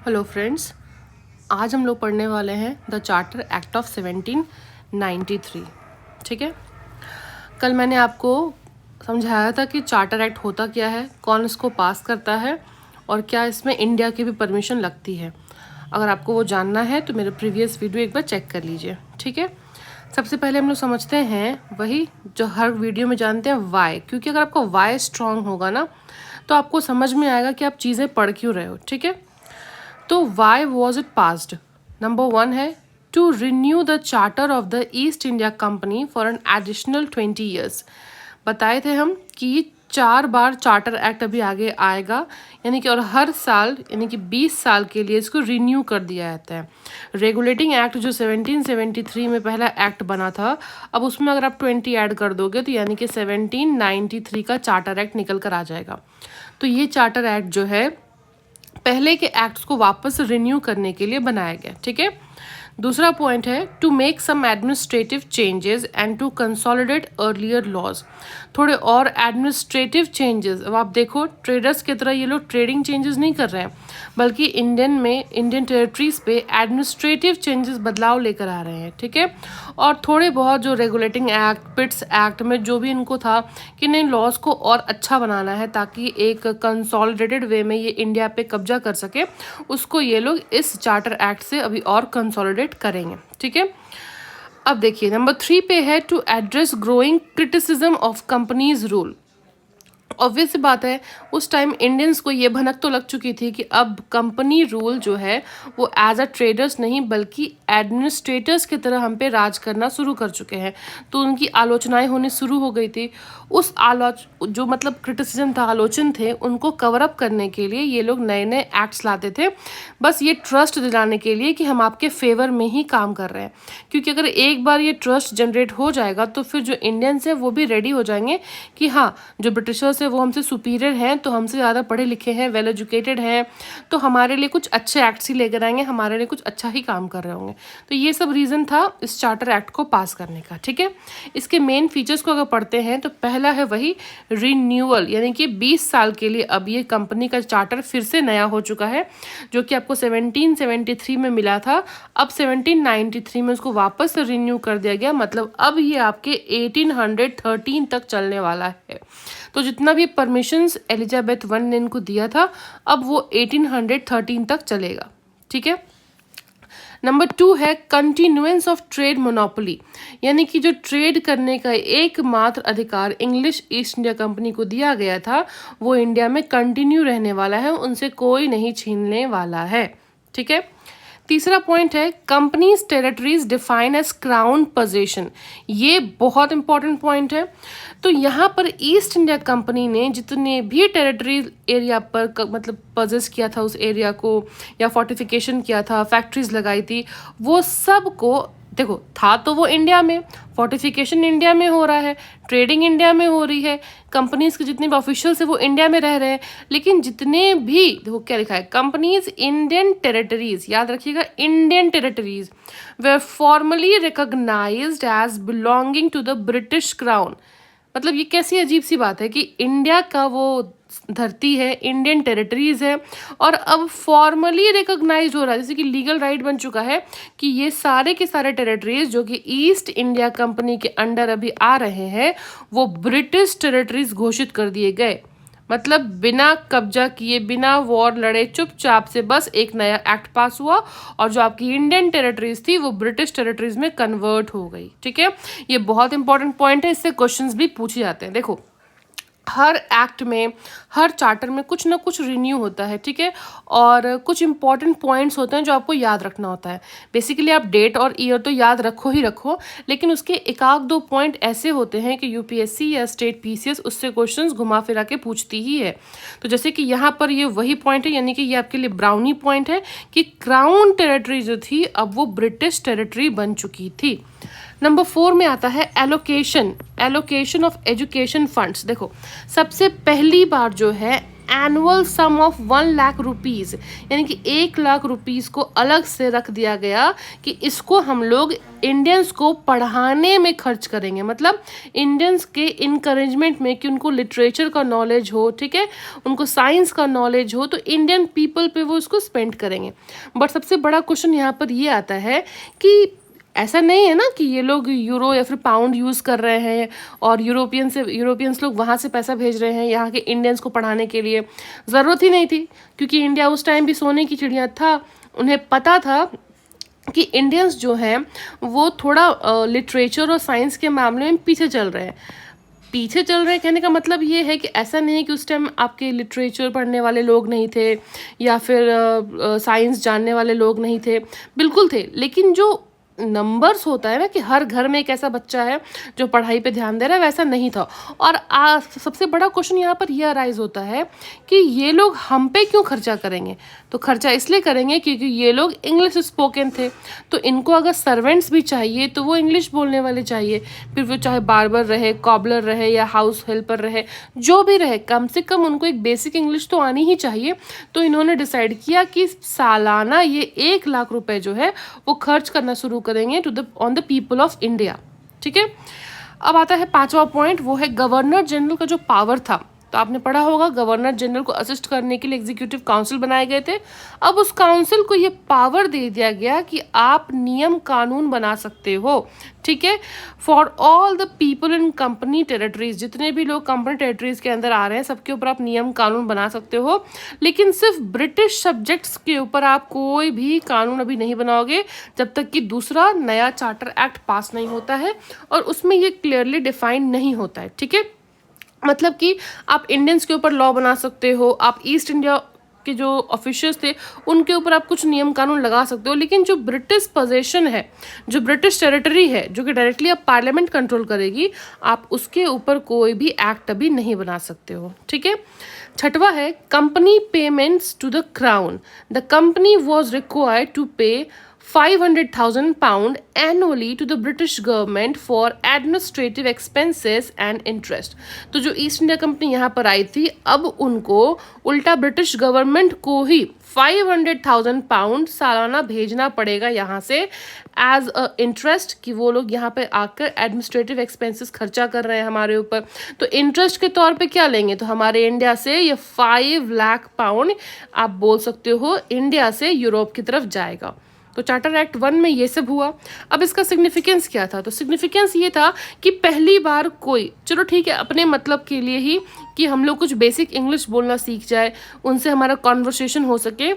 Hello friends, आज हम लोग पढ़ने वाले हैं द चार्टर एक्ट ऑफ 1793। ठीक है। कल मैंने आपको समझाया था कि चार्टर एक्ट होता क्या है, कौन इसको पास करता है और क्या इसमें इंडिया की भी परमिशन लगती है। अगर आपको वो जानना है तो मेरे प्रीवियस वीडियो एक बार चेक कर लीजिए। ठीक है। सबसे पहले हम लोग समझते हैं वही जो हर वीडियो में जानते हैं, वाई। क्योंकि अगर आपका वाई स्ट्रांग होगा ना तो आपको समझ में आएगा कि आप चीज़ें पढ़ क्यों रहे हो। ठीक है। तो why was it passed? Number 1 है to renew the charter of the East India Company for an additional 20 years. बताए थे हम कि ये 4 बार चार्टर एक्ट अभी आगे आएगा, यानी कि और हर साल यानी कि 20 साल के लिए इसको रिन्यू कर दिया जाता है। रेगुलेटिंग एक्ट जो 1773 में पहला एक्ट बना था, अब उसमें अगर आप 20 ऐड कर दोगे तो यानी कि 1793 का चार्टर एक्ट निकल कर आ जाएगा। तो ये चार्टर एक्ट जो है पहले के एक्ट्स को वापस रिन्यू करने के लिए बनाया गया। ठीक है। दूसरा पॉइंट है to make some administrative changes and to consolidate earlier laws. थोड़े और एडमिनिस्ट्रेटिव चेंजेस। अब आप देखो, ट्रेडर्स की तरह ये लोग ट्रेडिंग चेंजेस नहीं कर रहे हैं, बल्कि इंडियन टेरिटरीज पे एडमिनिस्ट्रेटिव चेंजेस बदलाव लेकर आ रहे हैं। ठीक है। और थोड़े बहुत जो रेगुलेटिंग एक्ट, पिट्स एक्ट में जो भी इनको था कि नहीं, लॉज को और अच्छा बनाना है ताकि एक कंसोलिडेटेड वे में ये इंडिया पे कब्जा कर सके, उसको ये लोग इस चार्टर एक्ट से अभी और कंसोलिडेट करेंगे। ठीक है। अब देखिए नंबर 3 पे है to address growing criticism of companies rule. Obvious सी बात है, उस टाइम इंडियंस को ये भनक तो लग चुकी थी कि अब कंपनी रूल जो है वो एज अ ट्रेडर्स नहीं बल्कि एडमिनिस्ट्रेटर्स की तरह हम पे राज करना शुरू कर चुके हैं। तो उनकी आलोचनाएं होनी शुरू हो गई थी। उस जो मतलब क्रिटिसिज्म था, आलोचन थे, उनको कवर अप करने के लिए ये लोग नए नए एक्ट्स लाते थे, बस ये ट्रस्ट दिलाने के लिए कि हम आपके फेवर में ही काम कर रहे हैं। क्योंकि अगर एक बार ये ट्रस्ट जनरेट हो जाएगा तो फिर जो इंडियंस हैं वो भी रेडी हो जाएंगे कि हाँ, जो ब्रिटिशर्स हैं वो हमसे सुपीरियर हैं, तो हमसे ज़्यादा पढ़े लिखे हैं, वेल एजुकेटेड हैं, तो हमारे लिए कुछ अच्छे एक्ट्स ही लेकर आएंगे, हमारे लिए कुछ अच्छा ही काम कर रहे होंगे। तो ये सब रीज़न था इस चार्टर एक्ट को पास करने का। ठीक है। इसके मेन फीचर्स को अगर पढ़ते हैं तो पहला है वही रिन्यूअल, यानी कि 20 साल के लिए अब ये कंपनी का चार्टर फिर से नया हो चुका है, जो कि आपको 1773 में मिला था। अब 1793 में उसको वापस से रिन्यू कर दिया गया, मतलब अब ये आपके 1813 तक चलने वाला है। तो जितना भी परमिशंस एलिजाबेथ वन ने इनको दिया था, अब वो 1813 तक चलेगा। ठीक है। नंबर 2 है कंटिन्यूएंस ऑफ ट्रेड मोनोपोली, यानी कि जो ट्रेड करने का एकमात्र अधिकार इंग्लिश ईस्ट इंडिया कंपनी को दिया गया था वो इंडिया में कंटिन्यू रहने वाला है, उनसे कोई नहीं छीनने वाला है। ठीक है। तीसरा पॉइंट है company's territories define as crown position. ये बहुत इंपॉर्टेंट पॉइंट है। तो यहाँ पर ईस्ट इंडिया कंपनी ने जितने भी टेरिटरीज एरिया पर मतलब पजेस किया था उस एरिया को, या फोर्टिफिकेशन किया था, फैक्ट्रीज लगाई थी, वो सब को देखो, था तो वो इंडिया में, फोर्टिफिकेशन इंडिया में हो रहा है, ट्रेडिंग इंडिया में हो रही है, कंपनीज के जितने भी ऑफिशियल्स है वो इंडिया में रह रहे हैं, लेकिन जितने भी देखो क्या लिखा है, कंपनीज इंडियन टेरिटरीज, याद रखिएगा, Indian territories were formally recognised as belonging to the British crown. मतलब ये कैसी अजीब सी बात है कि इंडिया का वो धरती है, इंडियन टेरिटरीज है, और अब फॉर्मली रिकॉग्नाइज हो रहा है, जैसे कि लीगल राइट बन चुका है कि ये सारे के सारे टेरिटरीज जो कि ईस्ट इंडिया कंपनी के अंडर अभी आ रहे हैं वो ब्रिटिश टेरिटरीज घोषित कर दिए गए। मतलब बिना कब्जा किए, बिना वॉर लड़े, चुपचाप से बस एक नया एक्ट पास हुआ और जो आपकी इंडियन टेरिटरीज थी वो ब्रिटिश टेरिटरीज में कन्वर्ट हो गई। ठीक है। ये बहुत इंपॉर्टेंट पॉइंट है, इससे क्वेश्चंस भी पूछे जाते हैं। देखो, हर एक्ट में, हर चार्टर में कुछ ना कुछ रिन्यू होता है। ठीक है। और कुछ इंपॉर्टेंट पॉइंट्स होते हैं जो आपको याद रखना होता है। बेसिकली आप डेट और ईयर तो याद रखो ही रखो, लेकिन उसके एक आध दो पॉइंट ऐसे होते हैं कि यूपीएससी या स्टेट पीसीएस उससे क्वेश्चंस घुमा फिरा के पूछती ही है। तो जैसे कि यहाँ पर ये वही पॉइंट है, यानी कि ये आपके लिए ब्राउनी पॉइंट है कि क्राउन टेरिटरी जो थी अब वो ब्रिटिश टेरिटरी बन चुकी थी। नंबर 4 में आता है एलोकेशन ऑफ एजुकेशन फंड्स। देखो, सबसे पहली बार जो है annual sum of 1 lakh rupees, यानी कि 1 लाख रुपीज़ को अलग से रख दिया गया कि इसको हम लोग इंडियंस को पढ़ाने में खर्च करेंगे, मतलब इंडियंस के इनकरेजमेंट में कि उनको लिटरेचर का नॉलेज हो, ठीक है, उनको साइंस का नॉलेज हो, तो इंडियन पीपल पे वो उसको स्पेंड करेंगे। बट सबसे बड़ा क्वेश्चन यहाँ पर ये आता है कि ऐसा नहीं है ना कि ये लोग यूरो या फिर पाउंड यूज़ कर रहे हैं और यूरोपियंस लोग वहाँ से पैसा भेज रहे हैं यहाँ के इंडियंस को पढ़ाने के लिए। ज़रूरत ही नहीं थी, क्योंकि इंडिया उस टाइम भी सोने की चिड़िया था। उन्हें पता था कि इंडियंस जो हैं वो थोड़ा लिटरेचर और साइंस के मामले में पीछे चल रहे हैं। पीछे चल रहे हैं कहने का मतलब ये है कि ऐसा नहीं है कि उस टाइम आपके लिटरेचर पढ़ने वाले लोग नहीं थे या फिर साइंस जानने वाले लोग नहीं थे, बिल्कुल थे। लेकिन जो नंबर्स होता है ना कि हर घर में एक ऐसा बच्चा है जो पढ़ाई पे ध्यान दे रहा है, वैसा नहीं था। और सबसे बड़ा क्वेश्चन यहाँ पर यह अराइज होता है कि ये लोग हम पे क्यों खर्चा करेंगे। तो खर्चा इसलिए करेंगे क्योंकि ये लोग इंग्लिश स्पोकन थे, तो इनको अगर सर्वेंट्स भी चाहिए तो वो इंग्लिश बोलने वाले चाहिए, फिर वो चाहे बार्बर रहे, कॉबलर रहे या हाउस हेल्पर रहे, जो भी रहे, कम से कम उनको एक बेसिक इंग्लिश तो आनी ही चाहिए। तो इन्होंने डिसाइड किया कि सालाना ये 1 लाख रुपए जो है वो खर्च करना शुरू करेंगे on the people of India, ठीक है। अब आता है 5वां पॉइंट, वो है गवर्नर जनरल का जो पावर था। तो आपने पढ़ा होगा गवर्नर जनरल को असिस्ट करने के लिए एग्जीक्यूटिव काउंसिल बनाए गए थे। अब उस काउंसिल को ये पावर दे दिया गया कि आप नियम कानून बना सकते हो, ठीक है, for all the people in company territories. जितने भी लोग कंपनी टेरिटरीज के अंदर आ रहे हैं सबके ऊपर आप नियम कानून बना सकते हो, लेकिन सिर्फ ब्रिटिश सब्जेक्ट्स के ऊपर आप कोई भी कानून अभी नहीं बनाओगे जब तक कि दूसरा नया चार्टर एक्ट पास नहीं होता है और उसमें ये क्लियरली डिफाइन नहीं होता है, ठीक है। मतलब कि आप इंडियंस के ऊपर लॉ बना सकते हो, आप ईस्ट इंडिया के जो ऑफिशियल्स थे उनके ऊपर आप कुछ नियम कानून लगा सकते हो, लेकिन जो ब्रिटिश पोजेशन है, जो ब्रिटिश टेरिटरी है, जो कि डायरेक्टली आप पार्लियामेंट कंट्रोल करेगी, आप उसके ऊपर कोई भी एक्ट अभी नहीं बना सकते हो, ठीक है। 6वां है company payments to the crown. The company was required to pay £500,000 annually to the British government for administrative expenses and interest। तो जो ईस्ट इंडिया कंपनी यहाँ पर आई थी, अब उनको उल्टा ब्रिटिश गवर्नमेंट को ही £500,000 सालाना भेजना पड़ेगा यहाँ से एज अ इंटरेस्ट, कि वो लोग यहाँ पे आकर एडमिनिस्ट्रेटिव एक्सपेंसेस खर्चा कर रहे हैं हमारे ऊपर। तो इंटरेस्ट के तौर पे क्या लेंगे, तो हमारे इंडिया से ये £5 लाख आप बोल सकते हो इंडिया से यूरोप की तरफ जाएगा। तो चार्टर एक्ट 1 में ये सब हुआ। अब इसका सिग्निफिकेंस क्या था, तो सिग्निफिकेंस ये था कि पहली बार कोई, चलो ठीक है अपने मतलब के लिए ही कि हम लोग कुछ बेसिक इंग्लिश बोलना सीख जाए, उनसे हमारा कॉन्वर्सेशन हो सके,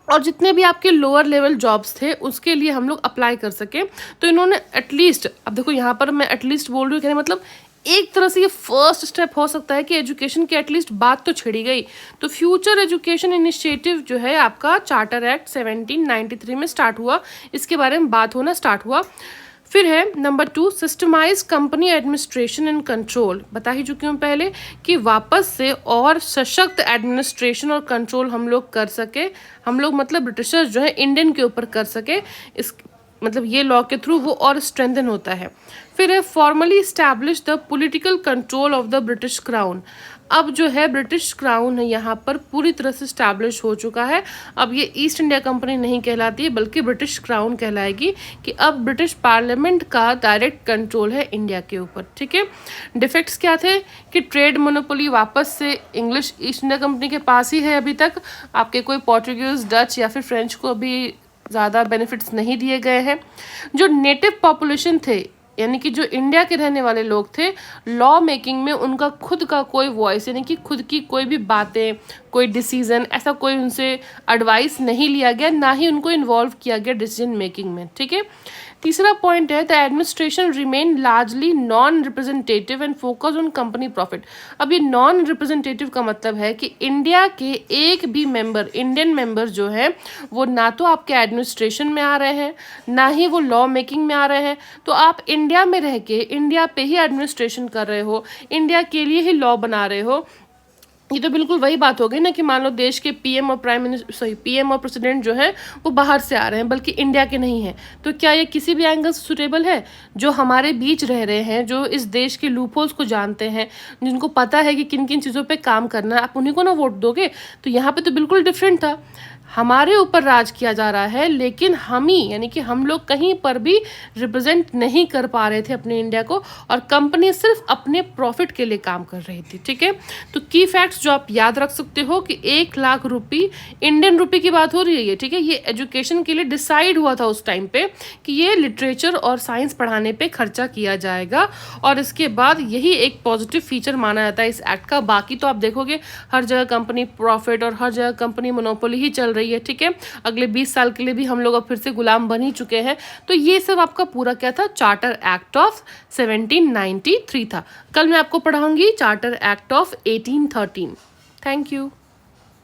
और जितने भी आपके लोअर लेवल जॉब्स थे उसके लिए हम लोग अप्लाई कर सके। तो इन्होंने एटलीस्ट, अब देखो यहाँ पर मैं एटलीस्ट बोल रही हूँ, कहने मतलब एक तरह से ये फर्स्ट स्टेप हो सकता है कि एजुकेशन की एटलीस्ट बात तो छिड़ी गई। तो फ्यूचर एजुकेशन इनिशिएटिव जो है आपका चार्टर एक्ट 1793 में स्टार्ट हुआ, इसके बारे में बात होना स्टार्ट हुआ। फिर है number 2 systemise company administration and control. बता ही चुकी हूँ पहले कि वापस से और सशक्त एडमिनिस्ट्रेशन और कंट्रोल हम लोग कर सके, हम लोग मतलब ब्रिटिशर्स जो है इंडियन के ऊपर कर सके, इस मतलब ये लॉ के थ्रू वो और स्ट्रेंथन होता है। फिर है formally establish the political control of the British crown. अब जो है ब्रिटिश क्राउन है यहाँ पर पूरी तरह से इस्टेब्लिश हो चुका है। अब ये ईस्ट इंडिया कंपनी नहीं कहलाती है बल्कि ब्रिटिश क्राउन कहलाएगी, कि अब ब्रिटिश पार्लियामेंट का डायरेक्ट कंट्रोल है इंडिया के ऊपर, ठीक है। डिफेक्ट्स क्या थे कि ट्रेड मोनोपोली वापस से इंग्लिश ईस्ट इंडिया कंपनी के पास ही है अभी तक। आपके कोई पोर्टुगीज, डच या फिर फ्रेंच को अभी ज़्यादा बेनिफिट्स नहीं दिए गए हैं। जो नेटिव पॉपुलेशन थे, यानी कि जो इंडिया के रहने वाले लोग थे, लॉ मेकिंग में उनका खुद का कोई वॉइस, यानी कि खुद की कोई भी बातें, कोई डिसीजन, ऐसा कोई उनसे एडवाइस नहीं लिया गया, ना ही उनको इन्वॉल्व किया गया डिसीजन मेकिंग में, ठीक है। तीसरा पॉइंट है the administration remain largely non representative and focus on company profit. अब ये नॉन रिप्रेजेंटेटिव का मतलब है कि इंडिया के एक भी मेंबर, इंडियन मेंबर जो है वो ना तो आपके एडमिनिस्ट्रेशन में आ रहे हैं, ना ही वो लॉ मेकिंग में आ रहे हैं। तो आप इंडिया में रह के इंडिया पे ही एडमिनिस्ट्रेशन कर रहे हो, इंडिया के लिए ही लॉ बना रहे हो, ये तो बिल्कुल वही बात हो गई ना कि मान लो देश के पीएम और पीएम और प्रेसिडेंट जो है वो बाहर से आ रहे हैं, बल्कि इंडिया के नहीं हैं। तो क्या ये किसी भी एंगल से सुटेबल है? जो हमारे बीच रह रहे हैं, जो इस देश के लूपहोल्स को जानते हैं, जिनको पता है कि किन किन चीज़ों पे काम करना है, आप उन्हीं को ना वोट दोगे? तो यहाँ पे तो बिल्कुल डिफरेंट था। हमारे ऊपर राज किया जा रहा है, लेकिन हम ही यानी कि हम लोग कहीं पर भी रिप्रेजेंट नहीं कर पा रहे थे अपने इंडिया को, और कंपनी सिर्फ अपने प्रॉफिट के लिए काम कर रही थी। ठीक है, तो की फैक्ट्स जो आप याद रख सकते हो कि 1 लाख रुपी, इंडियन रुपी की बात हो रही है। ठीक है, ये एजुकेशन के लिए डिसाइड हुआ था उस टाइम पे कि ये लिटरेचर और साइंस पढ़ाने पे खर्चा किया जाएगा, और इसके बाद यही एक पॉजिटिव फीचर माना जाता है इस एक्ट का। बाकी तो आप देखोगे हर जगह कंपनी प्रॉफिट और हर जगह कंपनी मोनोपोली ही चल रही है। ठीक है, अगले 20 साल के लिए भी हम लोग अब फिर से गुलाम बन ही चुके हैं। तो ये सब आपका पूरा क्या था? चार्टर एक्ट ऑफ 1793 था। कल मैं आपको पढ़ाऊंगी charter act of 1813। Thank you.